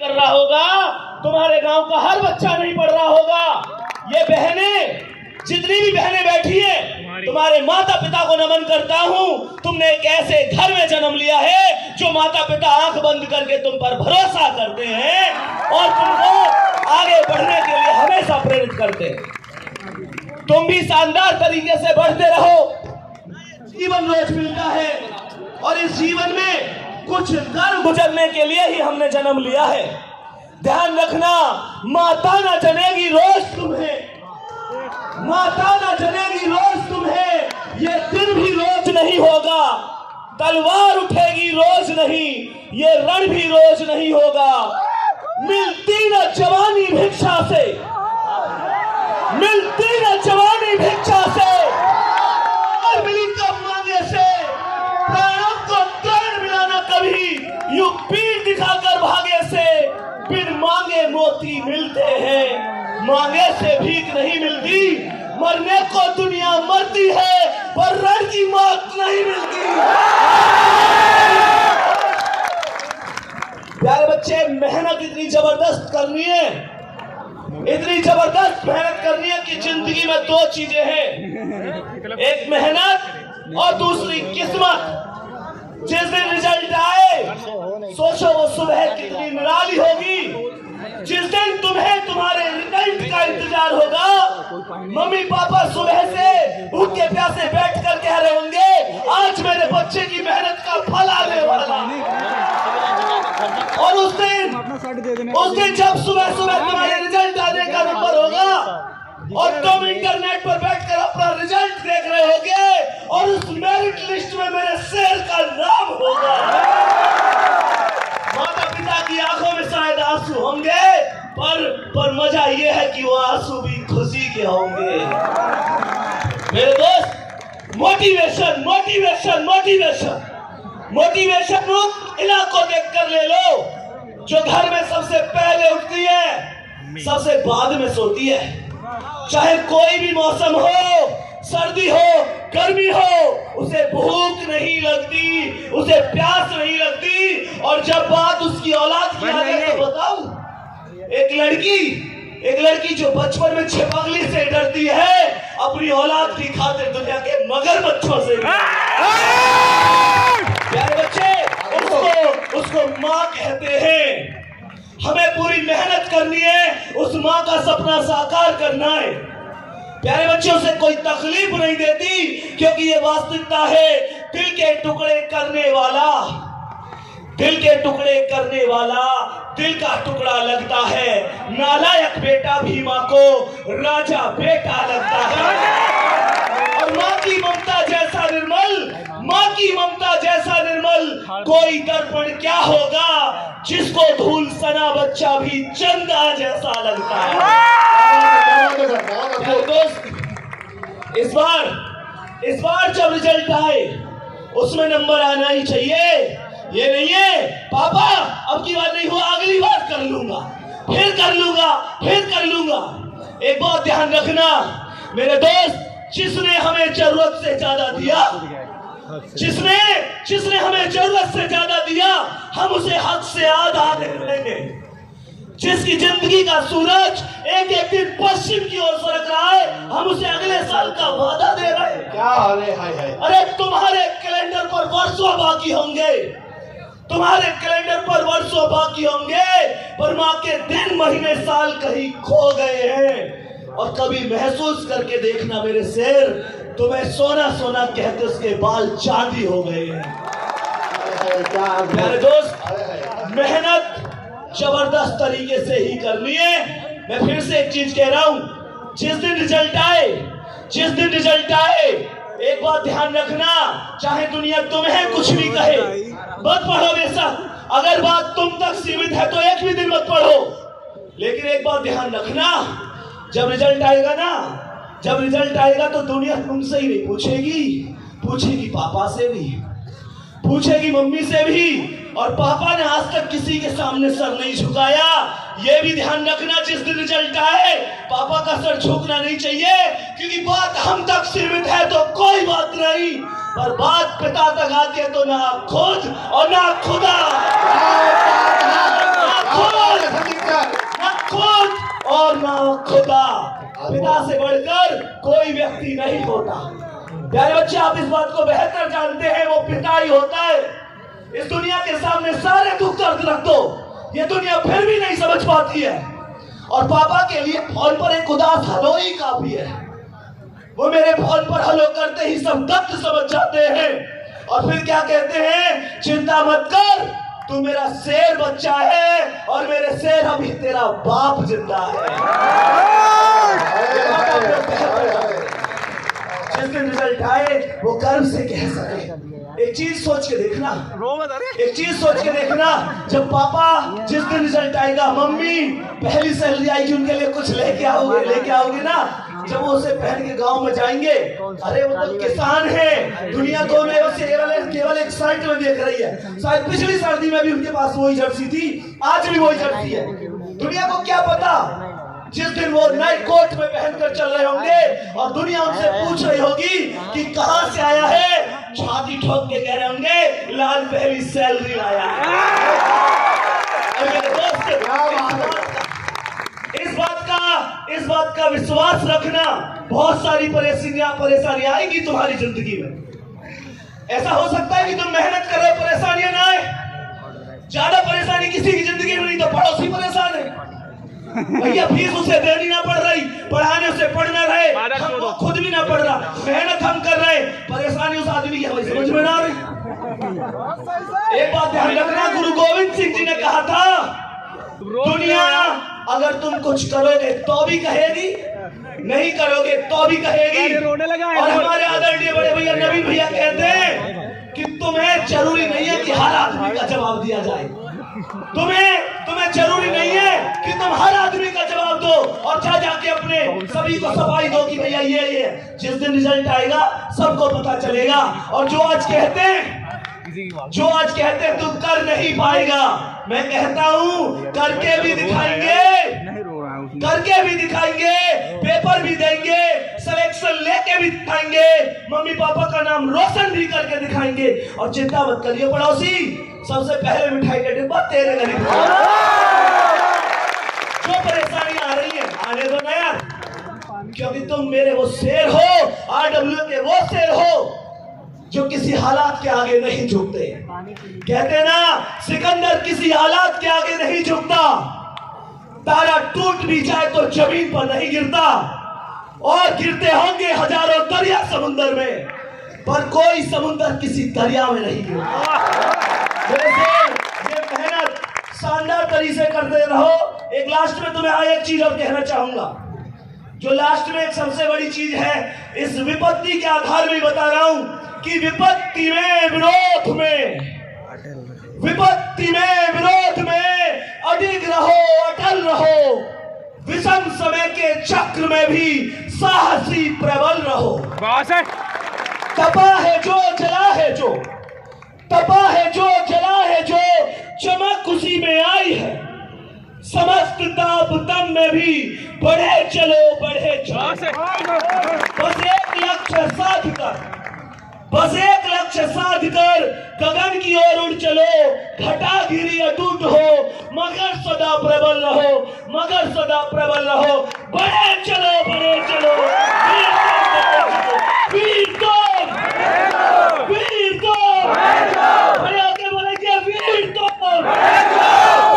कर रहा होगा, तुम्हारे गांव का हर बच्चा नहीं पढ़ रहा होगा। ये बहनें, जितनी भी बहनें बैठी हैं, तुम्हारे माता पिता को नमन करता हूं। तुमने एक ऐसे घर में जन्म लिया है जो माता पिता आंख बंद करके तुम पर भरोसा करते हैं और तुमको आगे बढ़ने के लिए हमेशा प्रेरित करते हैं। तुम भी शानदार तरीके से बढ़ते रहो। जीवन रोज मिलता है और इस जीवन में कुछ कर गुजरने के लिए ही हमने जन्म लिया है। ध्यान रखना, माता न जनेगी रोज तुम्हें, माता न जनेगी रोज तुम्हें, ये दिन भी रोज नहीं होगा। तलवार उठेगी रोज नहीं, ये रण भी रोज नहीं होगा। मिलती न जवानी भिक्षा से, मिलती न जवानी भिक्षा से, और मिली कब मांगे से। प्राणों को प्राण मिलाना कभी यूं पीठ दिखाकर भागे से। बिन मांगे मोती मिलते हैं, मांगे से भीख नहीं मिलती। मरने को दुनिया मरती है पर रण की मौत नहीं मिलती। प्यारे बच्चे, मेहनत इतनी जबरदस्त करनी है, इतनी जबरदस्त मेहनत करनी है कि जिंदगी में दो चीजें हैं, एक मेहनत और दूसरी किस्मत। जिस दिन रिजल्ट आए, सोचो वो सुबह कितनी निराली होगी। जिस दिन तुम्हें तुम्हारे रिजल्ट का इंतजार होगा, मम्मी पापा सुबह से भूखे प्यासे बैठ कर कह रहे होंगे आज मेरे बच्चे की मेहनत का फल आने वाला। और उस दिन जब सुबह सुबह तुम्हारे रिजल्ट आने का नंबर होगा और तुम इंटरनेट पर बैठकर अपना रिजल्ट देख रहे होगे और उस मेरिट लिस्ट में मेरे शेर का नाम होगा। माता पिता की आंखों में शायद आंसू होंगे पर मजा ये है कि वो आंसू भी खुशी के होंगे। मेरे दोस्त, मोटिवेशन मोटिवेशन मोटिवेशन मोटिवेशन उन इलाकों देख कर ले लो जो घर में सबसे पहले उठती है, सबसे बाद में सोती है। चाहे कोई भी मौसम हो, सर्दी हो, गर्मी हो, उसे भूख नहीं लगती, उसे प्यास नहीं लगती। और जब बात उसकी औलाद की आती है तो बताऊं, एक लड़की जो बचपन में छिपकली से डरती है, अपनी औलाद की खातिर दुनिया के मगरमच्छों से। प्यारे बच्चे, उसको माँ कहते हैं। हमें पूरी मेहनत करनी है, उस माँ का सपना साकार करना है। प्यारे बच्चों से कोई तकलीफ नहीं देती क्योंकि ये वास्तविकता है। दिल के टुकड़े करने वाला, दिल के टुकड़े करने वाला दिल का टुकड़ा लगता है। नालायक बेटा भी माँ को राजा बेटा लगता है। और माँ की ममता जैसा निर्मल, माँ की ममता जैसा निर्मल कोई दर्पण क्या होगा जिसको धूल सना बच्चा भी चंदा जैसा लगता है। दोस्त, इस बार जब रिजल्ट आए उसमें नंबर आना ही चाहिए। ये नहीं है पापा अब की बार नहीं हुआ, अगली बार कर लूंगा, फिर कर लूंगा, फिर कर लूंगा। एक बात ध्यान रखना मेरे दोस्त, जिसने हमें जरूरत से ज्यादा दिया, जिसने हमें जरूरत से ज्यादा दिया, हम उसे हक से आधा दे देंगे। जिसकी जिंदगी का सूरज एक एक दिन पश्चिम की ओर सरक रहा है, हम उसे अगले साल का वादा दे रहे हैं। क्या हाल है? हाय हाय। अरे तुम्हारे कैलेंडर पर वर्षों बाकी होंगे, तुम्हारे कैलेंडर पर वर्षों बाकी होंगे, पर माँ के दिन महीने साल कहीं खो गए हैं। और कभी महसूस करके देखना मेरे शेर, तुम्हें सोना सोना कहते उसके बाल चांदी हो गए हैं। मेरे दोस्त, मेहनत जबरदस्त तरीके से ही करनी है। मैं फिर से एक चीज कह रहा हूं, जिस दिन रिजल्ट आए एक बात ध्यान रखना, चाहे दुनिया तुम्हें कुछ भी कहे, मत पढ़ो बेशक। अगर बात तुम तक सीमित है तो एक भी दिन मत पढ़ो। लेकिन एक बात ध्यान रखना, जब रिजल्ट आएगा तो दुनिया तुमसे ही नहीं पूछेगी पापा से भी, पूछेगी मम्मी से भी। और पापा ने आज तक किसी के सामने सर नहीं झुकाया। ये भी ध्यान रखना, जिस दिन रिजल्ट आए पापा का सर झुकना नहीं चाहिए, क्योंकि बात हम तक सीमित है तो कोई बात नहीं, पर बात पिता तक आती है तो ना खुद और ना खुदा, ना खुदा पिता से बढ़कर कोई व्यक्ति नहीं होता। प्यारे बच्चे, आप इस बात को बेहतर जानते हैं, वो पिता ही होता है। इस दुनिया के सामने सारे दुख दर्द रख दो, ये दुनिया फिर भी नहीं समझ पाती है। और पापा के लिए फोन पर एक उदास हेलो ही काफी है। वो मेरे फोन पर हेलो करते ही सब दर्द समझ जाते हैं और फिर क्या कहते हैं, चिंता मत कर, तू मेरा शेर बच्चा है और मेरे शेर अभी तेरा बाप जिंदा है। जिस दिन रिजल्ट आए वो गर्व से कह सके। एक चीज सोच के देखना, एक चीज सोच के देखना, जब पापा जिस दिन रिजल्ट आएगा, मम्मी पहली सैलरी आएगी उनके लिए कुछ लेके आओगे ना, जब वो उसे पहन के गांव में जाएंगे, अरे वो तो किसान है, दुनिया तो केवल एक शर्ट में देख रही है। शायद पिछली सर्दी में भी उनके पास वही जर्सी थी, आज भी वही जर्सी है। दुनिया को क्या पता, जिस दिन वो नए कोट में पहनकर चल रहे होंगे और दुनिया उनसे पूछ रही होगी कि कहां से आया है, छाती ठोक के कह रहे होंगे, लाल पहली सैलरी आया है। और मेरे दोस्त, इस बात का विश्वास रखना, बहुत सारी परेशानियां आएगी तुम्हारी जिंदगी में। ऐसा हो सकता है कि तुम मेहनत कर रहे हो, परेशानियां ना आए। ज्यादा परेशानी किसी की जिंदगी में नहीं तो पड़ोसी परेशान है। भैया फीस उसे देनी ना पड़ रही, पढ़ाने उसे पढ़ना रहे, हम खुद भी ना पढ़ रहा, मेहनत हम कर रहे, परेशानी उस आदमी की हमें समझ में ना आ रही। एक बात ध्यान रखना, गुरु गोविंद सिंह जी ने कहा था, दुनिया अगर तुम कुछ करोगे तो भी कहेगी, नहीं करोगे तो भी कहेगी। और हमारे आदरणीय बड़े भैया नवीन भैया कहते हैं कि तुम्हें जरूरी नहीं है कि हर आदमी का जवाब दिया जाए। तुम्हें जरूरी नहीं है कि तुम हर आदमी का जवाब दो और जाके अपने सभी को सफाई दो कि भैया ये जिस दिन रिजल्ट आएगा सबको पता चलेगा। और जो आज कहते हैं तुम कर नहीं पाएगा, मैं कहता हूँ करके भी दिखाएंगे, पेपर भी देंगे, सिलेक्शन लेके भी दिखाएंगे, मम्मी पापा का नाम रोशन भी करके दिखाएंगे। और चिंता मत करिए पड़ोसी, सबसे पहले मिठाई का डिब्बा तेरे गरीब। जो परेशानी आ रही है आने दो ना यार, क्योंकि तुम मेरे वो शेर हो, RW के वो शेर हो जो किसी हालात के आगे नहीं झुकते। कहते ना, सिकंदर किसी हालात के आगे नहीं झुकता, तारा टूट भी जाए तो जमीन पर नहीं गिरता, और गिरते होंगे हजारों दरिया समुंदर में, पर कोई समुंदर किसी दरिया में नहीं गिरता। ये मेहनत शानदार तरीके से करते रहो। एक लास्ट में तुम्हें एक चीज और कहना चाहूंगा, जो लास्ट में एक सबसे बड़ी चीज है, इस विपत्ति के आधार में बता रहा हूं कि विपत्ति में विरोध में अडिग रहो, अटल रहो, विषम समय के चक्र में भी साहसी प्रबल रहो। तपा है जो जला है जो, तपा है जो जला है जो, चमक उसी में आई है, समस्त ताप तम में भी बढ़े चलो। बस एक लक्ष्य साध कर गगन की ओर उड़ चलो, घटा घिरी अटूट हो, मगर सदा प्रबल रहो, बढ़े चलो।